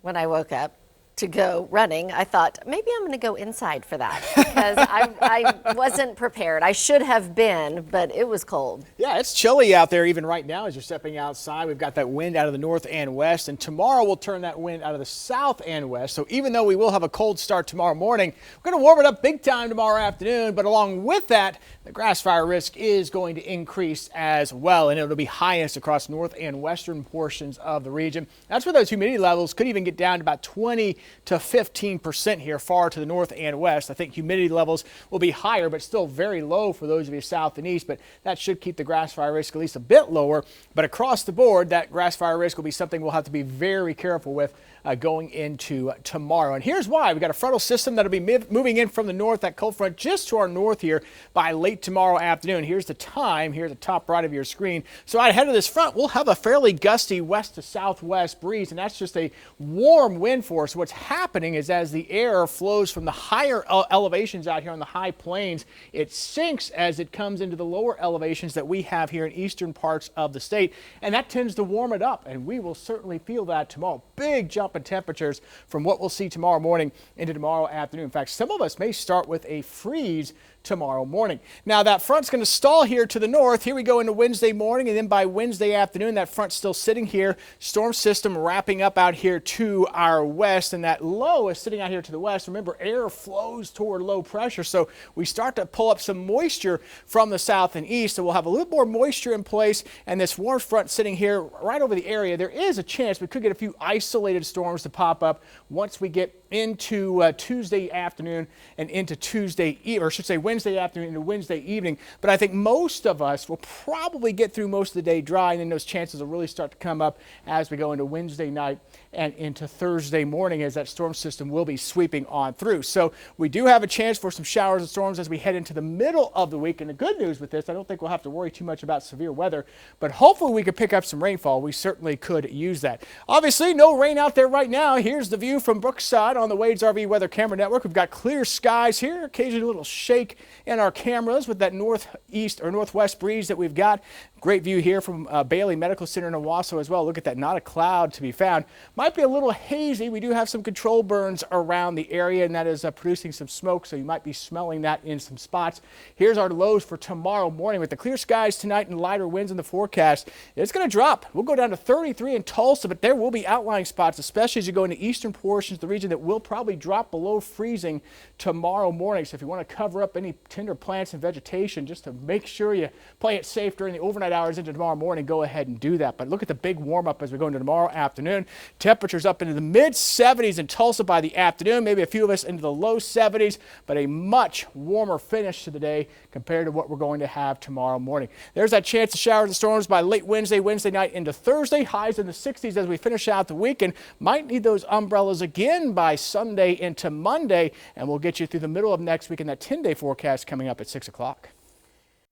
when I woke up to go running. I thought maybe I'm going to go inside for that because I wasn't prepared. I should have been, but it was cold. Yeah, it's chilly out there even right now as you're stepping outside. We've got that wind out of the north and west, and tomorrow we'll turn that wind out of the south and west. So even though we will have a cold start tomorrow morning, we're going to warm it up big time tomorrow afternoon. But along with that, the grass fire risk is going to increase as well, and it'll be highest across north and western portions of the region. That's where those humidity levels could even get down to about 20 to 15% here far to the north and west. I think humidity levels will be higher, but still very low for those of you south and east, but that should keep the grass fire risk at least a bit lower. But across the board, that grass fire risk will be something we'll have to be very careful with going into tomorrow. And here's why. We've got a frontal system that'll be moving in from the north, that cold front just to our north here by late tomorrow afternoon. Here's the time here at the top right of your screen. So out ahead of this front, we'll have a fairly gusty west to southwest breeze, and that's just a warm wind force. What's happening is as the air flows from the higher elevations out here on the high plains, it sinks as it comes into the lower elevations that we have here in eastern parts of the state, and that tends to warm it up, and we will certainly feel that tomorrow. Big jump in temperatures from what we'll see tomorrow morning into tomorrow afternoon. In fact, some of us may start with a freeze tomorrow morning. Now that front's going to stall here to the north. Here we go into Wednesday morning, and then by Wednesday afternoon, that front's still sitting here. Storm system wrapping up out here to our west, and that low is sitting out here to the west. Remember, air flows toward low pressure, so we start to pull up some moisture from the south and east, so we'll have a little more moisture in place, and this warm front sitting here right over the area. There is a chance we could get a few isolated storms to pop up once we get into Tuesday afternoon and into Wednesday afternoon into Wednesday evening. But I think most of us will probably get through most of the day dry, and then those chances will really start to come up as we go into Wednesday night and into Thursday morning as that storm system will be sweeping on through. So we do have a chance for some showers and storms as we head into the middle of the week. And the good news with this, I don't think we'll have to worry too much about severe weather, but hopefully we could pick up some rainfall. We certainly could use that. Obviously, no rain out there right now. Here's the view from Brookside on the Wade's RV Weather Camera Network. We've got clear skies here, occasionally a little shake in our cameras with that northeast or northwest breeze that we've got. Great view here from Bailey Medical Center in Owasso as well. Look at that, not a cloud to be found. Might be a little hazy. We do have some control burns around the area, and that is producing some smoke, so you might be smelling that in some spots. Here's our lows for tomorrow morning. With the clear skies tonight and lighter winds in the forecast, it's going to drop. We'll go down to 33 in Tulsa, but there will be outlying spots, especially as you go into eastern portions of the region, that will probably drop below freezing tomorrow morning. So if you want to cover up any tender plants and vegetation just to make sure you play it safe during the overnight hours into tomorrow morning, go ahead and do that. But look at the big warm up as we go into tomorrow afternoon. Temperatures up into the mid 70s in Tulsa by the afternoon, maybe a few of us into the low 70s, but a much warmer finish to the day compared to what we're going to have tomorrow morning. There's that chance of showers and storms by late Wednesday night into Thursday. Highs in the 60s as we finish out the weekend. Might need those umbrellas again by Sunday into Monday, and we'll get you through the middle of next week in that 10-day forecast coming up at 6 o'clock.